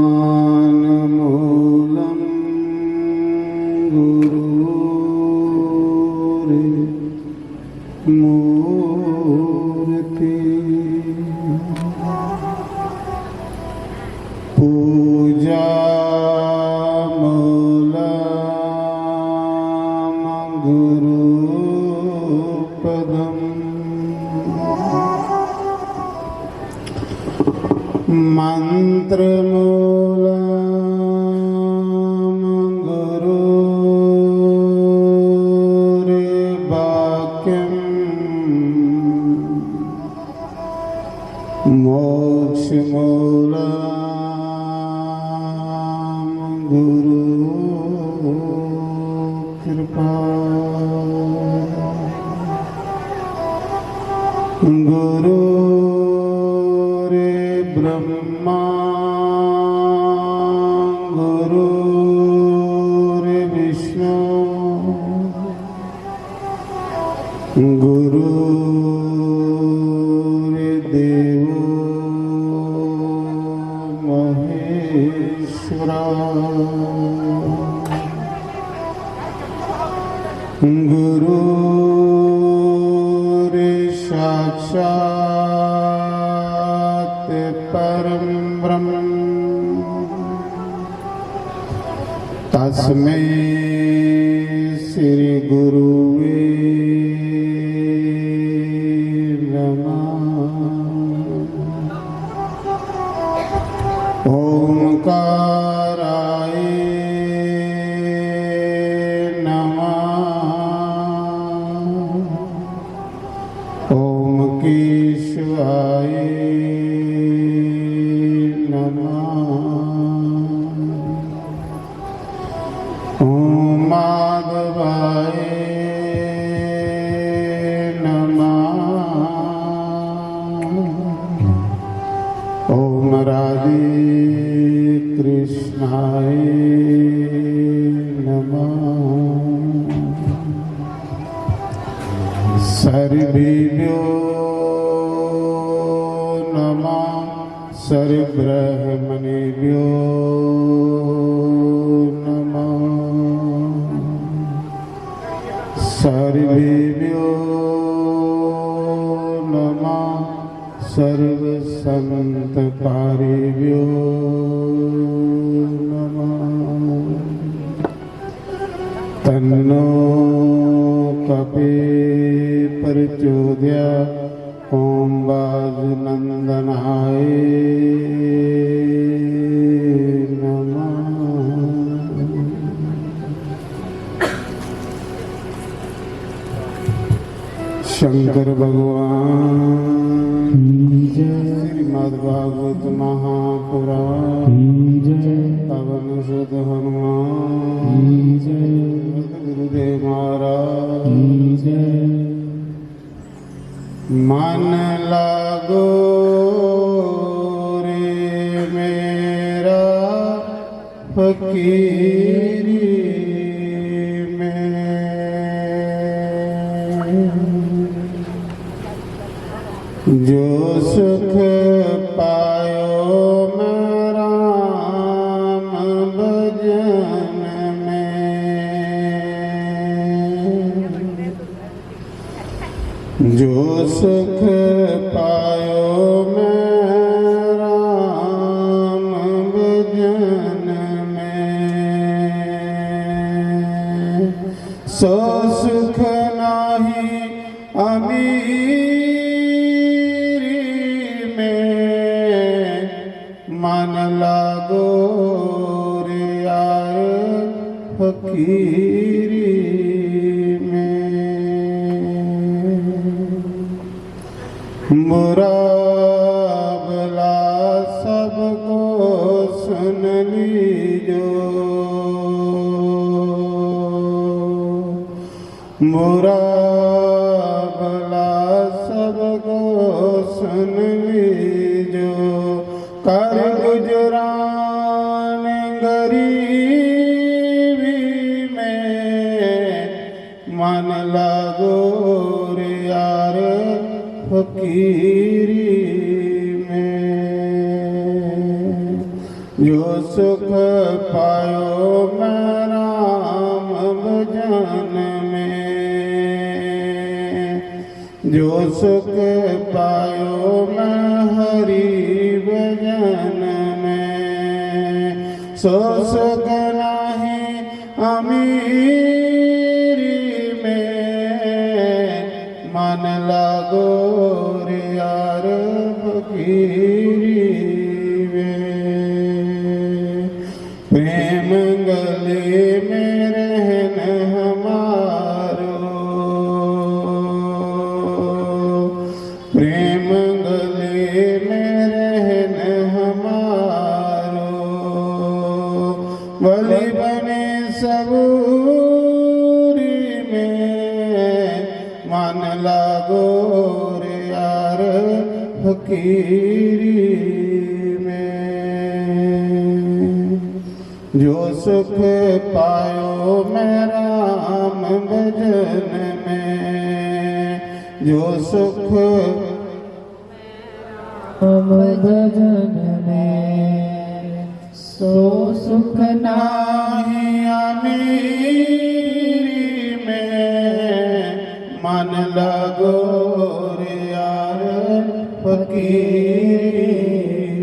मूलं गुरुर्मूर्ति पूजामूलं गुरुपदम् मंत्रमूलं गुरुर्वाक्यम् मोक्षमूलं गुरुकृपा ब्रह्मा गुरुर्विष्णु गुरुर्देवो महेश्वरा गुरुर्साक्षात् परं ब्रह्म तस्मै श्री गुरुवे नमः। ओंकाराय नमः। ओम केशवाय माधवाय नमः। ओम राधे कृष्णाय नमः। सर्वेभ्यो नमः। सर्वब्रह्मणेभ्यो सर्वेभ्यो नमः। सर्वसंतकारेभ्यो नमः। तन्नो कपे प्रचोदयात्। ओम वाजुनंदनाय शंकर भगवान श्रीमद्भागवत महापुराण पवन सुत हनुमान गुरुदेव महाराज। मन लागो रे मेरा फकीरी जो सुख पायो मैं राम भजन में। जो सुख पायो मैं राम भजन में। सो सुख नाही अमीर मन लागो रे आए फकीरी में। बुरा भला सबको सुन लीजो। बुरा भला सबको सुन लीजो। कर गुजरान गरीबी में मन लागो रे यार फकीरी में। जो सुख पायो मैं राम भजन में, जो सुख पायो मैं हरि भजन में, सो सुख नाही अमीरी में, मन लागो रे यार फकीरी में। प्रेम गले में रहन हमारो, प्रेम गले में रहन हमारो, बलि बने सबूरी में, मन लागो रे यार फकीरी में। जो सुख पायो मैं राम भजन में, जो सुख भजन में, सो सुख नाही अमीरी में, मन लगो रे यार फकीरी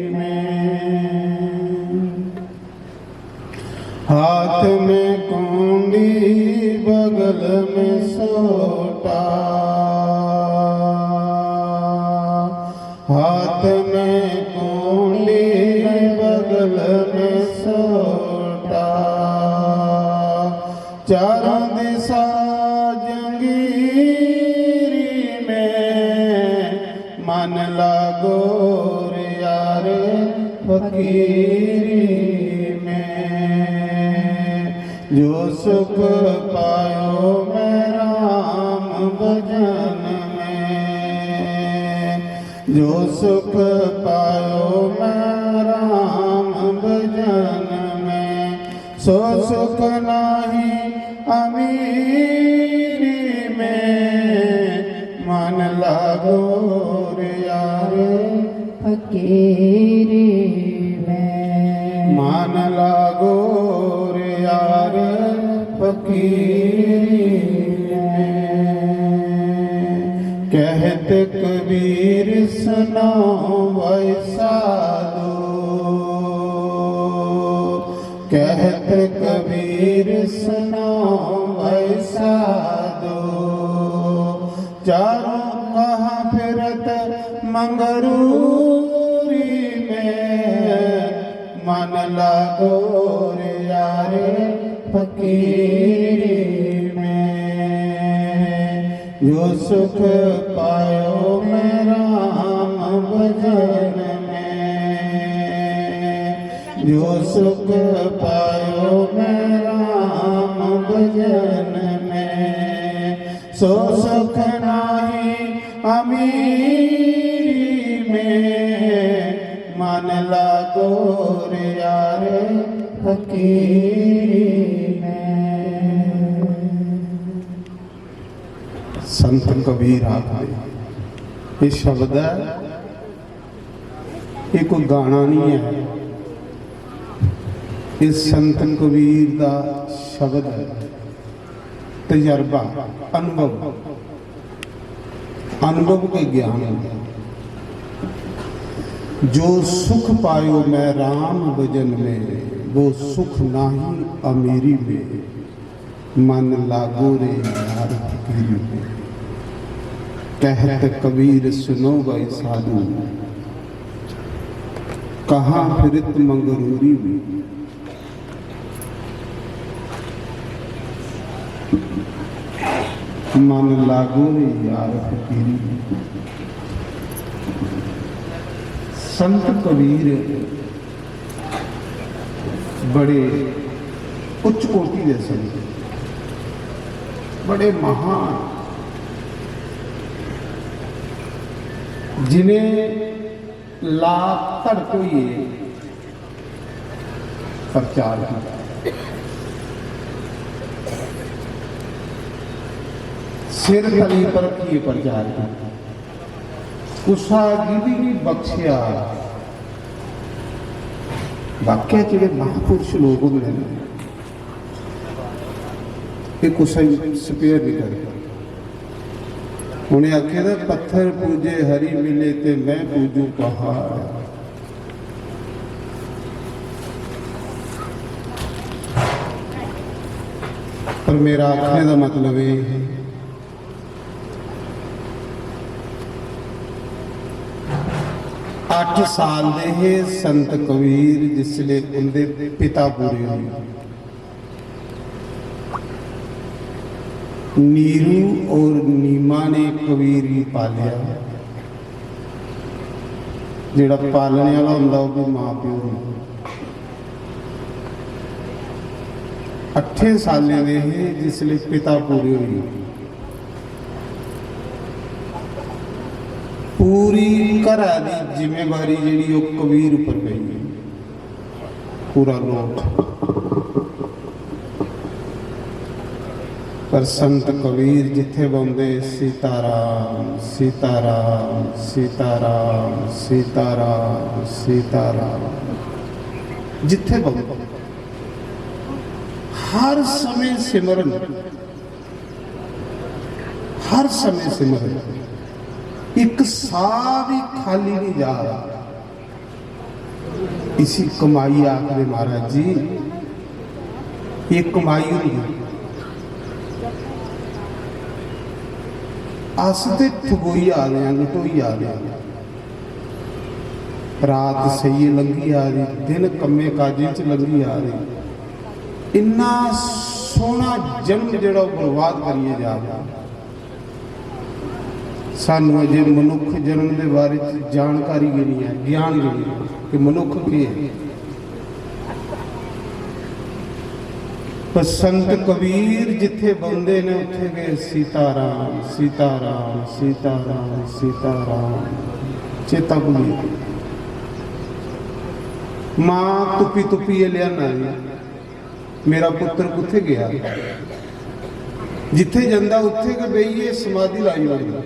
में। हाथ में कुंडी बगल में सोटा, हाथ में कुंडी बगल में सोटा, चारों दिशा जंगीरी में, मन लागो रे यार फकीरी में। जो सुख पायो मैं राम भजन में, जो सुख पायो मैं राम भजन में, सो सुख नाही अमीरी में, मन लागो रे यार फकीरी में, मन लागो रे यार फकीरी में। कहत कबीर सुनो वैसा दो, कहत कबीर सुनो वैसा दो, चारों कहाँ फिरत मंगरूरी में, मन लागो रे यार फकीरी में। जो सुख पायो मैं राम भजन में, जो सुख पायो मैं राम भजन में, सो सुख नाही अमीरी में, मन लागो रे यार फकीरी में। संत कबीर आखदे ये शब्द है, ये कोई गाना नहीं है, ये संत कबीर का शब्द है, तजर्बा, अनुभव, अनुभव के ज्ञान। जो सुख पायो मैं राम भजन में, वो सुख नाही अमीरी में, मन लागो रे यार फकीरी में। कहत कबीर सुनो गए साधु, कहाँ फिरत मंगरूरी में, मन लागो रे यार फकीरी में। संत कबीर बड़े उच्च कोटि के संत, बड़े महान, जिन्हें लाभ तड़कोइए प्रचार किया। सिर तली पर किए प्रचार किया, कुसा गिरी भी बख्शिया, वाकया ਜਿਹੜੇ ਮਹਾਂਪੁਰਸ਼ ਲੋਕ ਹੁੰਦੇ ਨੇ ਇਹ ਕੁਛ ਸਪੇਅਰ ਨਹੀਂ ਕਰਦੇ। ਉਹਨੇ ਆਖਿਆ ਦਾ ਪੱਥਰ ਪੂਜੇ ਹਰੀ ਮਿਲੇ ਤੇ ਮੈਂ ਪੂਜੂ ਪਹਾੜ। पर मेरा आखने का मतलब ये है 8 साल दे संत कबीर जिसले उनके पिता पूरे हुए नीरू और नीमा ने कबीर भी पालिया। जिहड़ा पालने वाला हुंदा वो माँ प्यो नहीं। 8 साले दे जिसले पिता पूरे हुए पूरी घरा दी जिम्मेवारी जिहड़ी वो कबीर उपर पई पूरा लोट। पर संत कबीर जिथे बोंदे सीताराम सीताराम सीताराम सीताराम सीताराम जिथे बोंदे हर समय सिमरन, हर समय सिमरन, एक सा भी खाली नहीं जा रहा। इसी कमाई आखिर महाराज जी ये कमाई होगी। अस ते ठगोई आ रहे हैं, लुटोई आ रहे हैं। रात सही लंघी आ रही, दिन कम्मे काजे च लंघी आ रही। इन्ना सोहना जन्म जिहड़ा बर्बाद करिए जा रहा। सानू अजे मनुख जन्म के बारे जानकारी भी नहीं है, ज्ञान भी नहीं है कि मनुख की है। पर संत कबीर जिथे बंदे ने उठे गए सीताराम सीताराम सीताराम सीताराम चेता भूली। मां तुपी तुपी लिया मेरा पुत्र कुत्थे गया, जिथे जांदा उत्थे के बईए समाधि लाई लगदा।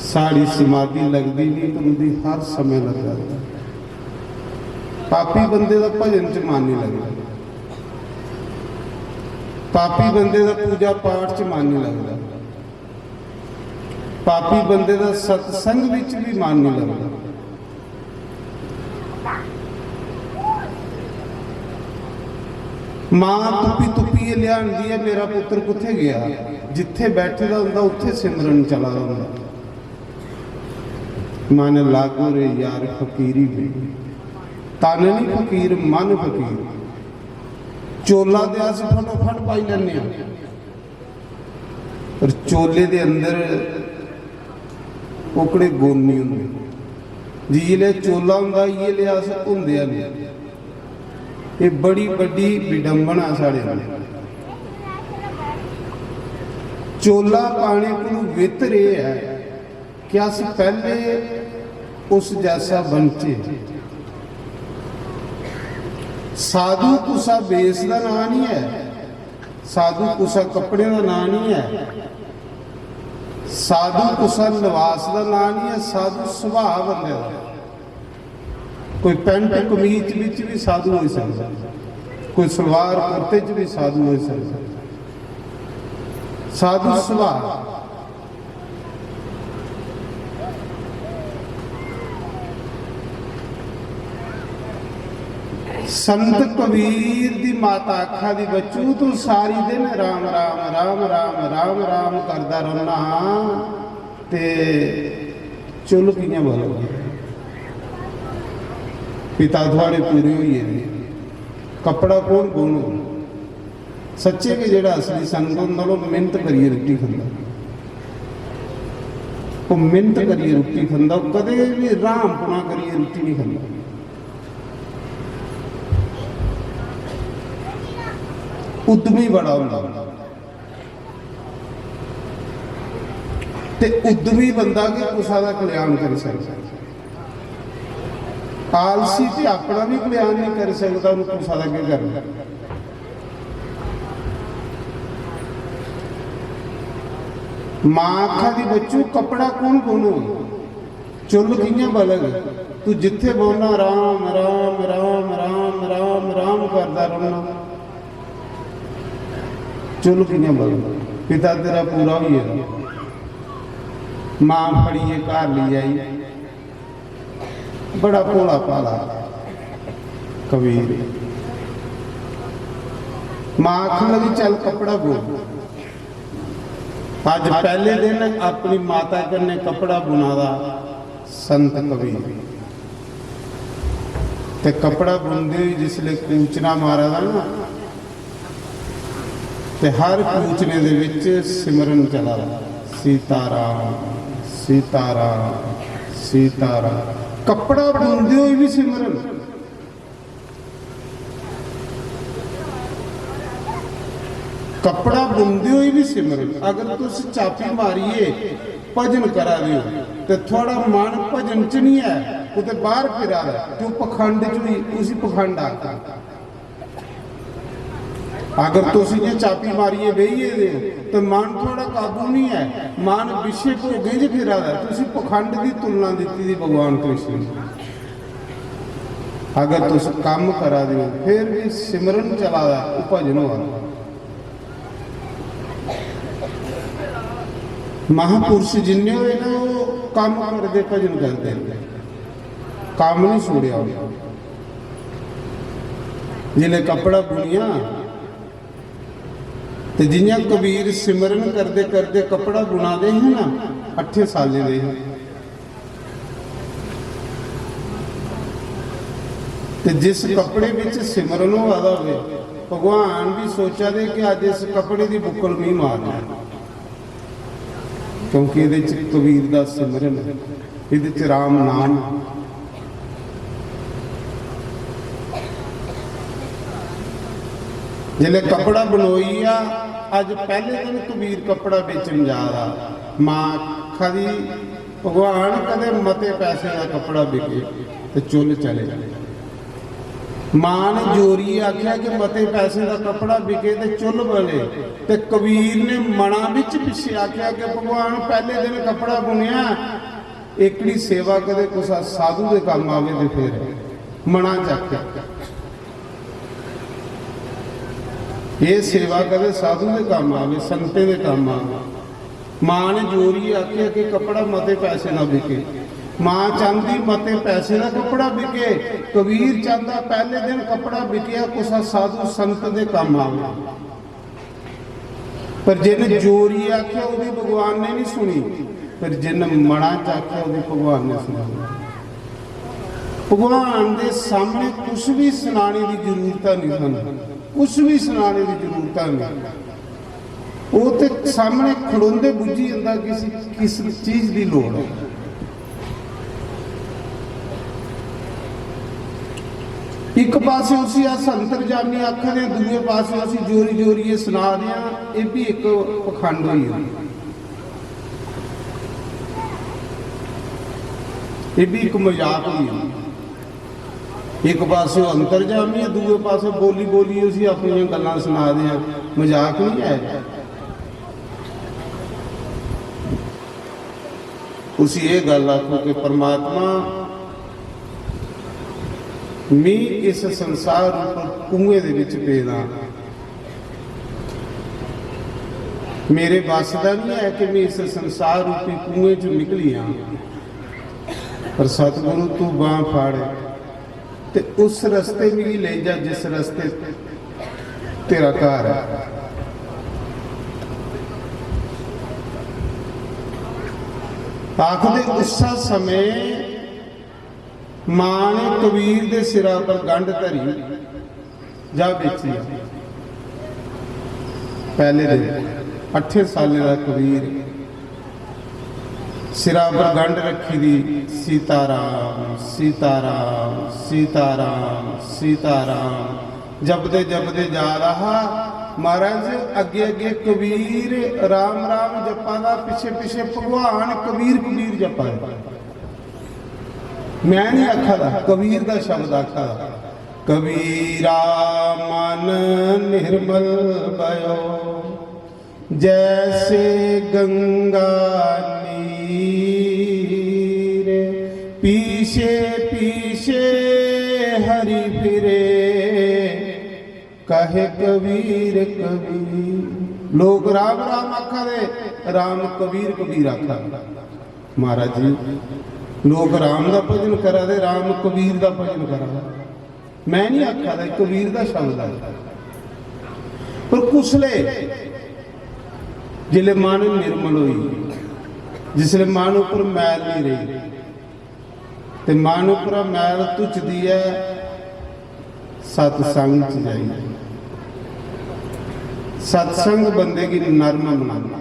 साड़ी समाधि लगती नहीं तो उनकी हर समय लग जाता। पापी बंदे का भजन च मन नहीं लगता, पापी बंदे का पूजा पाठ च मन नहीं लगता, पापी बंदे का सत्संग विच भी मन नहीं लगता। मां तुपी तुपी लिया मेरा पुत्र कुत्थे गया, जिथे बैठे दा हुंदा उत्थे सिमरन चला हुंदा। मन लागू रे यार फकीरी में, तन नहीं फकीर मन फकीर। चोला दे अस फटोफट पाई लैने, पर चोले दे अंदर ओकड़े गुण नहीं होंदे। जी ले चोला हुंदा ये ले अस धुंदे नहीं। ये बड़ी बड़ी विडंबना साढ़े नाल। चोला पाने को वितर ये है कि अस पहले उस जैसा बनचे। साधु कुसा बेस का नाम नहीं है, साधु कुसा कपड़े का नाम नहीं है, साधु कुसा लिबास का नाम नहीं है। साधु सुभाव बंदे का। कोई पेंट कमीज विच भी साधु हो सकता, कोई सलवार कुर्ते च भी साधु हो सकता। साधु सुभाव। संत कबीर दी माता आखा दी बच्चू तू सारी दिन राम राम राम राम राम राम करदा रहना ते चुल कियां बोलोगे। पिता थोड़े पूरे हुई है, कपड़ा कौन कौन हो सच्चे के जेड़ा असली संत होंदा वो मिहनत करिए रोटी खांदा। वो मिहनत करिए रोटी खांदा, कदे भी राम पुना करिए रोटी नहीं खांदा। उद्यमी बड़ा होंदा ते उद्यमी बंदा के कुसा दा कल्याण कर सकदा। आलसी ते अपना भी कल्याण नहीं कर सकता, उन्हें कुसा दा क्या करना। मां आखा दी बच्चू कपड़ा कौन कौन हो, चुल कियां बलग, तू जिथे बोलना राम राम राम राम राम राम करदा रहना, चुल कियां बलग। पिता तेरा पूरा भी है, मां फड़िए घर ली आई, बड़ा भोला भाला कबीर। मां आखन लगी चल कपड़ा बुन। अज पहले दिन अपनी माता कन्ने कपड़ा बुनादा संत कबीर। ते कपड़ा बुनदे जिसले कूचना मारा दा ना, ते हर कूचने दे विच सिमरन चला, सीताराम सीताराम सीताराम। कपड़ा बुनदे होए भी सिमरन। कपड़ा बुनदे हुए भी सिमरन। अगर तुस चापी मारिए भजन करा दियो तो थोड़ा मन भजन च नहीं है, कुते बाहर फिरा है, तो पखंड च भी उसी पखंड आता। अगर तुसी जे चापी मारिए बेहिए दे तो मन थोड़ा काबू नहीं है, मन विषय भोगे च फिरा है, तुसी पखंड की तुलना दी थी भगवान कृष्ण ने। अगर तुस काम करा दियो फिर भी सिमरन चला है, भजन हो। महापुरुष जिन्ने हुए ना वो काम करते भजन करते, काम नहीं छोड़िया। जिन्हें कपड़ा बुनिया तो जिन्हें कबीर सिमरन करते करते कपड़ा बुना दे हैं ना, 8 साल दे हैं। तो जिस कपड़े विच सिमरन हो ਆਦਾ ਹੋਵੇ, भगवान भी सोचा दे कि अज इस कपड़े की बुक्कल नहीं मारना, क्योंकि ये कबीर का सिमरन है, ये राम नाम। जिले कपड़ा बनोई आ, अज पहले दिन कबीर कपड़ा बेचन जा रहा। मां खदी भगवान कदे मते पैसे का कपड़ा बिके तो चुल चले। मां ने जोरी आख्या कि मते पैसे का कपड़ा बिके तो चुल बने। तो कबीर ने मना विच पिछे आख्या कि भगवान पहले दिन कपड़ा बुनिया, एकड़ी सेवा कदे कुछ साधु के काम आवे तो फिर मना चाख्या। ये सेवा कदे साधु के काम आवे, संते के काम आवे। मां ने जोरी आख्या कि कपड़ा मते पैसे ना बिके। मां चाहती मते पैसे का कपड़ा बिके, कबीर चाहता पहले दिन कपड़ा बिकिया कुछ साधु संत के काम आवे। पर जिन जोरी आख्या उहदी भगवान ने नहीं सुनी, पर जिन मना चाख्या उहदी भगवान ने सुनी। भगवान के सामने कुछ भी सुनाने की जरूरत नहीं सन, कुछ भी सुनाने की जरूरत नहीं। वो तो सामने खड़ोंदे बुझी जाता किस चीज की लोड़ है। एक पासे उसी अंतरजामी आखने, दूसरे पासे असी जोरी जोरी ये सुना रहे हैं, ये भी एक पखंड हुई है, ये भी एक मजाक हुई है। एक पासे अंतरजामी है, दूसरे पासे बोली बोली उसी अपन गल्लां सुना रहे हैं, मजाक नहीं है। उसी ये गल आखो कि परमात्मा मैं इस संसार ऊपर कुएं दे विच पेदा, मेरे बस का नहीं है कि मैं इस संसार रूपी कुएं चो निकली हाँ, पर सतगुरु तू बांह फाड़े ते उस रस्ते मेरी ले जा जिस रस्ते तेरा घर है। आखदे उस समय मां ने कबीर के सिरा पर गंढ धरी जा बेची। पहले दिन 8 साल का कबीर सिरा पर गंढ रखी दी, सीताराम सीताराम सीताराम सीताराम जपदे जपदे जा रहा। महाराज अगे अगे कबीर राम राम जपा दा, पिछे पिछे भगवान कबीर कबीर जपा। मैं नहीं आखा दा, कबीर का शब्द आखा दा। कबीरा मन निर्मल भयो जैसे गंगा नीर, पीछे पीछे हरि फिरे कहे कबीर कबीर। लोग राम राम आखा दे, राम कबीर कबीर आखा। महाराज जी लोग राम का भजन करा दे, राम कबीर का भजन करा दे। मैं नहीं आखा दे कबीर का शब्द है। पर कुसले जिले मन निर्मल हुई, जिसले मन उपर मैल नहीं रही, ते मन उपर मैल तुचदी है, सतसंग च जाइए। सत्संग बंदे की नरम बनाना।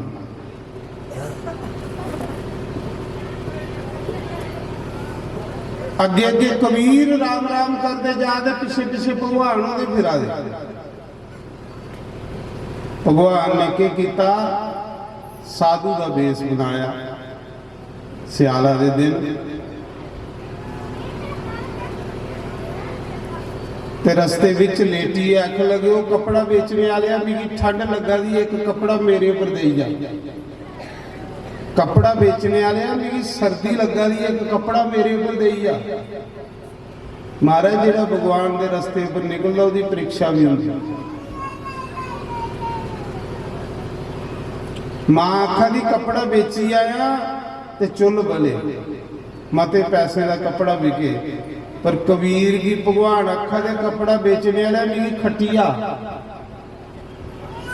अगे अगे कबीर राम राम करते जाते, पिछे पिछे भगवान ओदे फिरा दे। भगवान ने क्या किया, साधु का बेस बनाया। सियाला दे दिन ते रस्ते विच लेटी आख लगे, वो कपड़ा बेचने वाले मिगी ठंड लगा दी, एक कपड़ा मेरे उपर दे जा। कपड़ा बेचने वाले मिगी सर्दी लगा दी, एक कपड़ा मेरे उपर दे जा। महाराज जिहड़ा भगवान के रस्ते पर निकलदा उसकी परीक्षा भी होती। मां आखा दी कपड़ा बेची आया ते चुल बले, मते पैसे का कपड़ा बिके। पर कबीर की भगवान आखा दे कपड़ा बेचने वाला मिगी खटिया।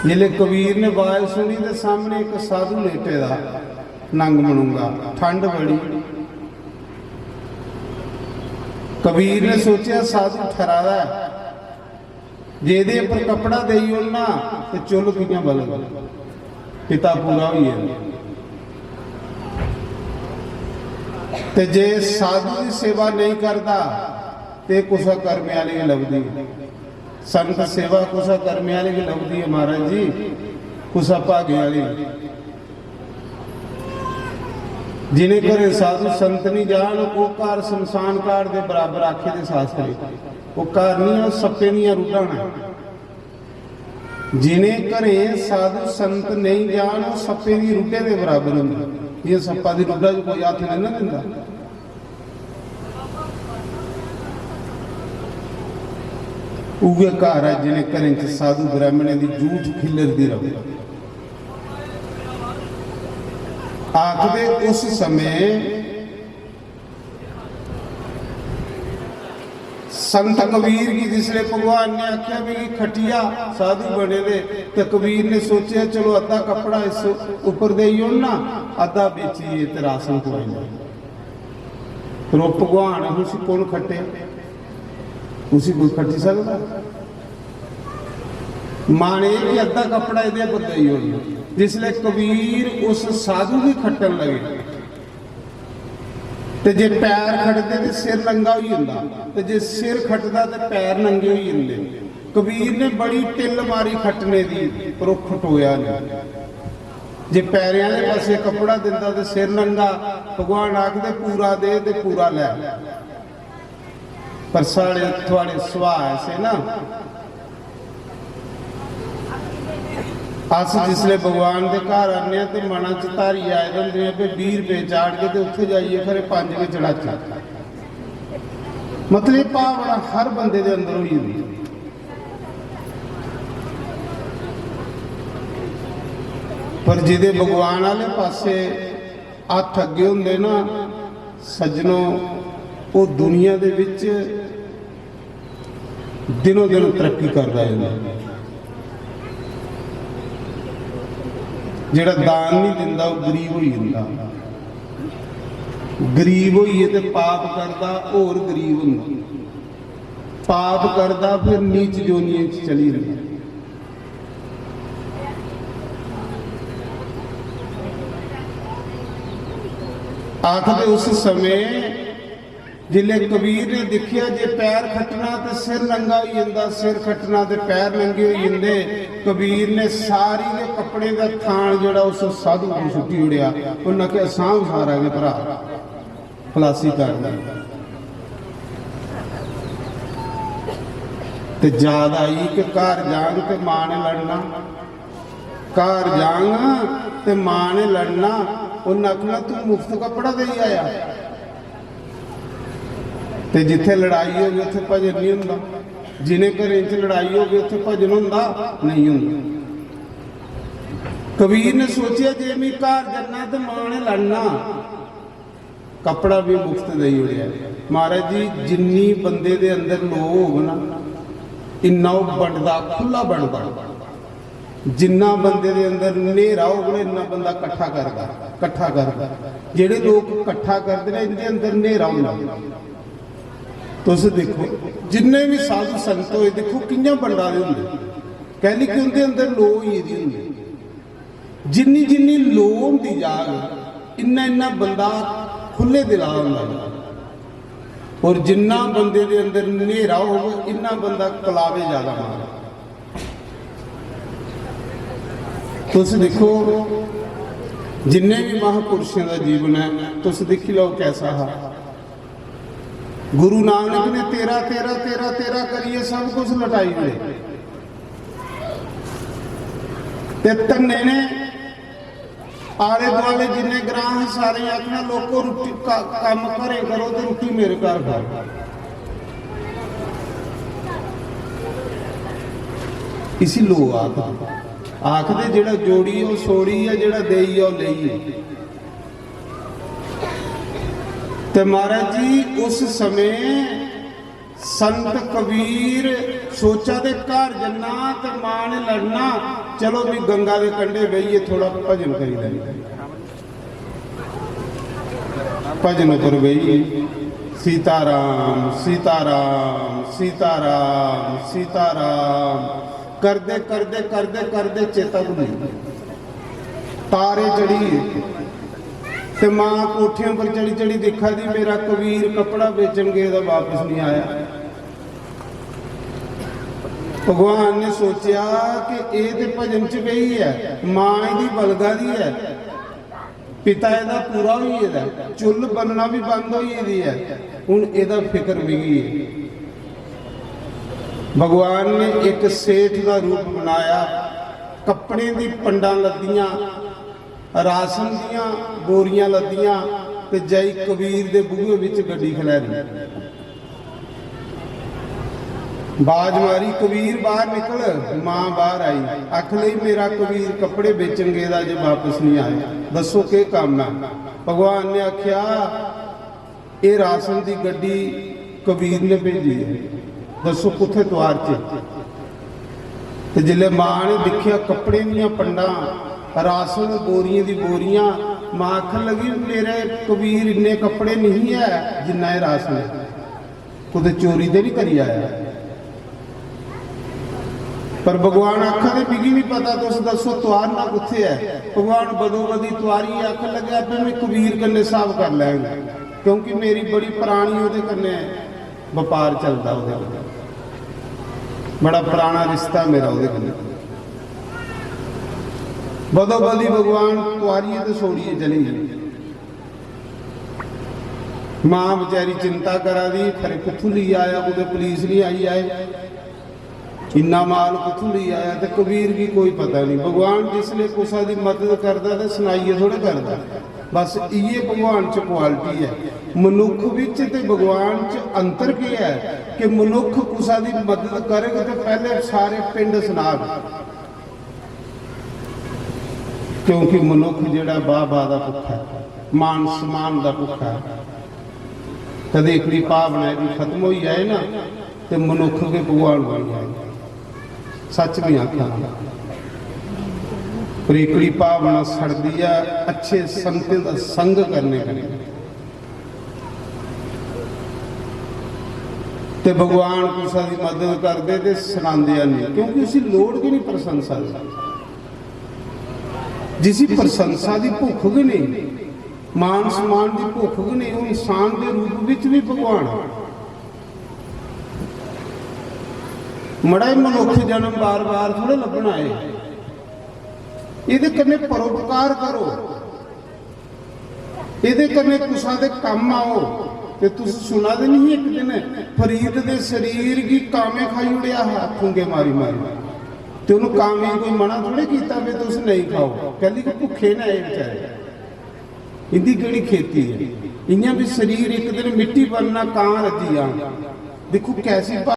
जिले कबीर ने आवाज सुनी तो सामने एक साधु लेटे दा, नंग मनुंगा, ठंड बड़ी। कबीर ने सोचा साधु ठहरा है, जे दे पर कपड़ा देई ओना ते चुल कियां बलग, पिता पूरा हुई है। ते जे साधु की सेवा नहीं करता ते कुसा कर्मे वाले की लभदी। संत सेवा कुसा कर्मे वाले की लभदी है महाराज जी, कुसा भागे वाली। जिन्हें घरे साधु संत नहीं जान, वो घर शमशान घाट के बराबर आखे दे साथ करे। वो घर नहीं है, सप्पे नहीं रुढ़ाना। जिन्हें घरे साधु संत नहीं जान, वो सप्पे की रुढ़े के बराबर होंगे। ये सप्पा की रुढ़ा जो कोई हाथ नहीं ना दिंदा। उगे घर है जिन्हें घरें च साधु ब्राह्मणे की जूठ खिलरती रहे। आखदे उस समय संत कबीर की जिसले भगवान ने आख्या भी खटिया साधु बने दे, तो कबीर ने सोचा चलो अद्धा कपड़ा इस ऊपर दे ना, अद्धा बेचिए ते राशन खुआइए। फिर वो भगवान उसी कौन खटे, उसी कोई खटी सकता। माने कि अद्धा कपड़ा ये पर दे। जिसले कबीर उस साधु भी खटन लगे, ते जे पैर खटते तो सिर नंगा हो जाता, ते जे सिर खटदा तो पैर नंगे हो जाते। कबीर ने बड़ी टिल मारी खटने की, पर वो खटोया नहीं। जे पैरिਆਂ ਦੇ पासे कपड़ा दिंदा तो सिर नंगा, भगवान आखदे पूरा दे ते पूरा लै। पर साढ़े थोड़े सुभाव ऐसे ना, अस जिसले भगवान के घर आने तो मना च धारी आए होंगे भी 20 रुपए चाड़ के तो उत्थे जाइए फिर 5 के चढ़ाचे। मतलब भावना हर बंदे के अंदर हुई हुई। पर जिदे भगवान वाले पासे हथ अगे होंगे ना सज्जनों, वो दुनिया दे विच दिनों दिन तरक्की करता है। जिहड़ा दान नहीं दिंदा वो गरीब हो जाता, गरीब होइए तो पाप करता होर गरीब हुंदा, पाप करता फिर नीच जोनियां च चली रही। आखदे उस समय जिले कबीर ने देखिया जे पैर खटना तो सिर नंगा हो जाता, सिर खटना तो पैर नंगे हो जाते। कबीर ने सारी के कपड़े का थान जोड़ा उस साधु को सुट्टी उड़िया। उन्हें कहा सांभ सारा के भरा खलासी कर ते याद आई कि घर जांग ते मां ने लड़ना, घर जांग ते मां ने लड़ना। उन्हें आखना तू मुफ्त कपड़ा दे आया, ਤੇ ਜਿੱਥੇ ਲੜਾਈ ਹੋਵੇ ਉੱਥੇ ਭਜਨ ਨਹੀਂ ਹੁੰਦਾ, ਜਿਨੇ ਘਰੇ 'ਚ ਲੜਾਈ ਹੋਵੇ ਉੱਥੇ ਭਜਨ ਹੁੰਦਾ ਨਹੀਂ ਹੁੰਦਾ। ਕਬੀਰ ਨੇ ਸੋਚਿਆ ਜੇ ਮੈਂ ਘਰ ਜਾਣਾ ਤੇ ਮਾਂ ਨੇ ਲੜਨਾ, ਕੱਪੜਾ ਵੀ ਮੁਫਤ ਦੇਈ ਉੜਿਆ। ਮਹਾਰਾਜ ਜੀ ਜਿੰਨੀ ਬੰਦੇ ਦੇ ਅੰਦਰ ਲੋਭ ਹੋਵੇ ਨਾ ਇੰਨਾ ਉਹ ਬਣਦਾ, ਖੁੱਲਾ ਬਣਦਾ। ਜਿੰਨਾ ਬੰਦੇ ਦੇ ਅੰਦਰ ਹਨੇਰਾ ਹੋਵੇ ਇੰਨਾ ਬੰਦਾ ਇਕੱਠਾ ਕਰਦਾ। ਜਿਹੜੇ ਲੋਕ ਇਕੱਠਾ ਕਰਦੇ ਨੇ ਇਹਦੇ ਅੰਦਰ ਹਨੇਰਾ ਹੁੰਦਾ। ਤੁਸੀਂ ਦੇਖੋ ਜਿੰਨੇ ਵੀ ਸਾਧੂ ਸੰਤ ਹੋਏ ਦੇਖੋ ਕਿੰਨਾ ਬੰਦਾ ਦੇ ਹੁੰਦੇ, ਕਹਿੰਦੇ ਕਿ ਉਹਦੇ ਅੰਦਰ ਲੋਹ ਹੀ ਇਹਦੀ ਹੁੰਦੀ। ਜਿੰਨੀ ਲੋਹ ਹੁੰਦੀ ਜਾਗ ਇੰਨਾ ਬੰਦਾ ਖੁੱਲੇ ਦਿਲਾ ਹੁੰਦਾ। ਔਰ ਜਿੰਨਾ ਬੰਦੇ ਦੇ ਅੰਦਰ ਹਨੇਰਾ ਹੋਵੇ ਇੰਨਾ ਬੰਦਾ ਕਲਾਵੇ ਜ਼ਿਆਦਾ ਮਾਰਦਾ। ਤੁਸੀਂ ਦੇਖੋ ਜਿੰਨੇ ਵੀ ਮਹਾਂਪੁਰਸ਼ਾਂ ਦਾ ਜੀਵਨ ਹੈ ਤੁਸੀਂ ਦੇਖੀ ਲਓ ਕੈਸਾ ਹੈ। ਗੁਰੂ ਨਾਨਕ ਨੇ ਤੇਰਾ ਕਰੀਏ ਸਭ ਕੁਝ ਲਟਾਈ ਦੇ ਤੇ ਤੰਨੇ ਨੇ ਆਲੇ ਦੁਆਲੇ ਜਿੰਨੇ ਗ੍ਰਾਹ ਸਾਰੇ ਆਖਣਾ ਲੋਕੋ ਰੋਟੀ ਕੰਮ ਘਰੇ ਕਰੋ ਤੇ ਰੋਟੀ ਮੇਰੇ ਘਰ ਖਾਓ। ਇਸੀ ਲੋਕ ਆਖਦੇ ਜਿਹੜਾ ਜੋੜੀ ਉਹ ਸੋੜੀ ਹੈ, ਜਿਹੜਾ ਦੇਈ ਉਹ ਲਈ। ਤੇ ਮਹਾਰਾਜ ਜੀ ਉਸ ਸਮੇਂ ਸੰਤ ਕਬੀਰ ਸੋਚਾ ਦੇ ਘਰ ਜੰਨਾ ਤੇ ਮਾਂ ਨੇ ਲੜਨਾ, ਚਲੋ ਵੀ ਗੰਗਾ ਦੇ ਕੰਢੇ ਬਈਏ ਥੋੜਾ ਭਜਨ ਕਰੀ ਲੈਂਦੇ। ਭਜਨ ਕਰ ਬਈ ਸੀਤਾਰਾਮ ਸੀਤਾਰਾਮ ਸੀਤਾਰਾਮ ਸੀਤਾਰਾਮ ਕਰਦੇ ਚੇਤਾ ਭੁੱਲ ਤਾਰੇ ਚੜੀ ਤੇ ਮਾਂ ਕੋਠਿਆਂ ਪਰ ਚੜੀ ਦੇਖਾ ਦੀ ਮੇਰਾ ਕਬੀਰ ਕੱਪੜਾ ਵੇਚਣ ਗਿਆ ਦਾ ਵਾਪਸ ਨਹੀਂ ਆਇਆ। ਭਗਵਾਨ ਨੇ ਸੋਚਿਆ ਕਿ ਇਹ ਤੇ ਭਜਨ ਚ ਗਈ ਹੈ, ਮਾਂ ਇਹਦੀ ਬਲਗਾ ਦੀ ਹੈ, ਪਿਤਾ ਇਹਦਾ ਪੂਰਾ ਹੋਈ ਇਹਦਾ, ਚੁੱਲ ਬੰਨਣਾ ਵੀ ਬੰਦ ਹੋਈ ਇਹਦੀ ਹੈ, ਹੁਣ ਇਹਦਾ ਫਿਕਰ ਵੀ ਹੈ। ਭਗਵਾਨ ਨੇ ਇੱਕ ਸੇਠ ਦਾ ਰੂਪ ਬਣਾਇਆ, ਕੱਪੜੇ ਦੀ ਪੰਡਾਂ ਲੱਦੀਆਂ, ਰਾਸ਼ਨ ਦੀਆਂ ਬੋਰੀਆਂ ਲੱਦੀਆਂ ਤੇ ਜੈ ਕਬੀਰ ਦੇ ਬੂਹੇ ਵਿੱਚ ਗੱਡੀ ਖਿਲਾਰੀ। ਬਾਜ ਮਾਰੀ ਕਬੀਰ ਬਾਹਰ ਨਿਕਲ, ਮਾਂ ਬਾਹਰ ਆਈ, ਅੱਖ ਲਈ ਮੇਰਾ ਕਬੀਰ ਕੱਪੜੇ ਵੇਚਣ ਗਿਆ ਦਾ ਜੇ ਵਾਪਸ ਨਹੀਂ ਆਇਆ, ਦੱਸੋ ਕੀ ਕੰਮ ਹੈ। ਭਗਵਾਨ ਨੇ ਆਖਿਆ ਇਹ ਰਾਸ਼ਨ ਦੀ ਗੱਡੀ ਕਬੀਰ ਨੇ ਭੇਜੀ ਹੈ, ਦੱਸੋ ਕਿੱਥੇ ਦੁਆਰ 'ਚ। ਤੇ ਜਿਲੇ ਮਾਂ ਨੇ ਦੇਖਿਆ ਕੱਪੜੇ ਦੀਆਂ ਪੰਡਾਂ, ਰਾਸ਼ਨ ਬੋਰੀਆਂ ਦੀ ਬੋਰੀਆਂ, ਮਾਂ ਆਖਣ ਲੱਗੀ ਮੇਰੇ ਕਬੀਰ ਇੰਨੇ ਕੱਪੜੇ ਨਹੀਂ ਹੈ ਜਿੰਨਾ ਇਹ ਰਾਸ਼ਨ ਹੈ, ਕੁਦੇ ਚੋਰੀ ਤੇ ਨਹੀਂ ਕਰੀ ਆਇਆ। ਪਰ ਭਗਵਾਨ ਆਖਾਂ ਦੇ ਬਿਗੀ ਨਹੀਂ ਪਤਾ, ਤੁਸੀਂ ਦੱਸੋ ਤੁਆਰ ਨਾ ਕਿੱਥੇ ਹੈ। ਭਗਵਾਨ ਬਦੋ ਬਦੀ ਤੁਆਰੀ ਆਖਣ ਲੱਗਿਆ ਵੀ ਮੈਂ ਕਬੀਰ ਕੰਨੇ ਸਾਫ ਕਰ ਲੈਂਗਾ, ਕਿਉਂਕਿ ਮੇਰੀ ਬੜੀ ਪੁਰਾਣੀ ਉਹਦੇ ਕੰਨੇ ਵਪਾਰ ਚੱਲਦਾ, ਉਹਦੇ ਬੜਾ ਪੁਰਾਣਾ ਰਿਸ਼ਤਾ ਮੇਰਾ ਉਹਦੇ ਕੰਨੇ। ਬਦੋ ਬਦੀ ਭਗਵਾਨ ਤੁਆਰੀ ਤੇ ਸੋੜੀਏ ਚਲੀ ਗਈ। ਮਾਂ ਵਿਚਾਰੀ ਚਿੰਤਾ ਕਰਾ ਦੀ ਖਰੇ ਕਿੱਥੋਂ ਲਈ ਆਇਆ, ਉਹਦੇ ਪੁਲਿਸ ਨਹੀਂ ਆਈ ਆਏ, ਇੰਨਾ ਮਾਲ ਕਿੱਥੋਂ ਲਈ ਆਇਆ। ਤੇ ਕਬੀਰ ਕੀ ਕੋਈ ਪਤਾ ਨਹੀਂ। ਭਗਵਾਨ ਜਿਸ ਲਈ ਕੁਸਾ ਦੀ ਮਦਦ ਕਰਦਾ ਤੇ ਸੁਣਾਈਏ ਥੋੜਾ ਕਰਦਾ, ਬਸ ਇਹ ਭਗਵਾਨ ਚ ਕੁਆਲਿਟੀ ਹੈ। ਮਨੁੱਖ ਵਿੱਚ ਤੇ ਭਗਵਾਨ ਚ ਅੰਤਰ ਕੀ ਹੈ ਕਿ ਮਨੁੱਖ ਕੁਸਾ ਦੀ ਮਦਦ ਕਰੇਗਾ ਤੇ ਪਹਿਲੇ ਸਾਰੇ ਪਿੰਡ ਸੁਣਾਵੇ, ਕਿਉਂਕਿ ਮਨੁੱਖ ਜਿਹੜਾ ਬਾਬਾ ਦਾ ਭੁੱਖਾ, ਮਾਨ ਸਮਾਨ ਦਾ ਭੁੱਖਾ। ਕਦੇ ਇਕੜੀ ਭਾਵਨਾ ਵੀ ਖਤਮ ਹੋਈ ਆਏ ਨਾ ਤੇ ਮਨੁੱਖ ਕੇ ਭਗਵਾਨ ਬਣ ਜਾਏ। ਸੱਚ ਵੀ ਆਖਾਂ ਪਰ ਇਕੜੀ ਭਾਵਨਾ ਸੜਦੀ ਆ ਅੱਛੇ ਸੰਤਾਂ ਦਾ ਸੰਗ ਕਰਨੇ ਕਰੇ ਤੇ ਭਗਵਾਨ ਕਿਸੇ ਦੀ ਮਦਦ ਕਰਦੇ ਤੇ ਸੁਣਾਉਂਦੇ ਨਹੀਂ, ਕਿਉਂਕਿ ਉਸੇ ਲੋੜ ਕੀ ਨਹੀਂ ਪ੍ਰਸ਼ੰਸਾ ਦੀ, ਜਿਸੀ ਪ੍ਰਸ਼ੰਸਾ ਦੀ ਭੁੱਖ ਵੀ ਨਹੀਂ, ਮਾਨ ਸਮਾਨ ਦੀ ਭੁੱਖ ਵੀ ਨਹੀਂ, ਉਹ ਇਨਸਾਨ ਦੇ ਰੂਪ ਵਿੱਚ ਵੀ ਭਗਵਾਨ। ਮੜਾ ਮਨੁੱਖ ਜਨਮ ਬਾਰ-ਬਾਰ ਥੋੜੇ ਲੱਭਣਾ ਹੈ, ਇਹਦੇ ਕੰਨੇ ਪਰਉਪਕਾਰ ਕਰੋ, ਇਹਦੇ ਕੰਨੇ ਕੁਸਾਂ ਦੇ ਕੰਮ ਆਓ। ਤੇ ਤੁਸੀਂ ਸੁਣਾ ਦੇ ਨਹੀਂ ਇੱਕ ਦਿਨ ਫਰੀਦ ਦੇ ਸਰੀਰ ਕੀ ਕਾਮੇ ਖਾਈ ਉੜਿਆ ਹੈ, ਫੁੰਗੇ ਮਾਰੀ ਤੇ ਉਹਨੂੰ ਕਾਮੇ ਕੋਈ ਮਨਾ ਥੋੜੇ ਕੀਤਾ ਵੀ ਤੁਸੀਂ ਨਹੀਂ ਖਾਓ, ਕਹਿੰਦੀ ਕਿ ਭੁੱਖੇ ਨਾ ਇਹ ਵਿਚਾਰੇ, ਇਹਦੀ ਕਿਹੜੀ ਖੇਤੀ ਹੈ। इन्हें भी शरीर एक दिन मिट्टी बनना कहाँ रतिया। देखो कैसी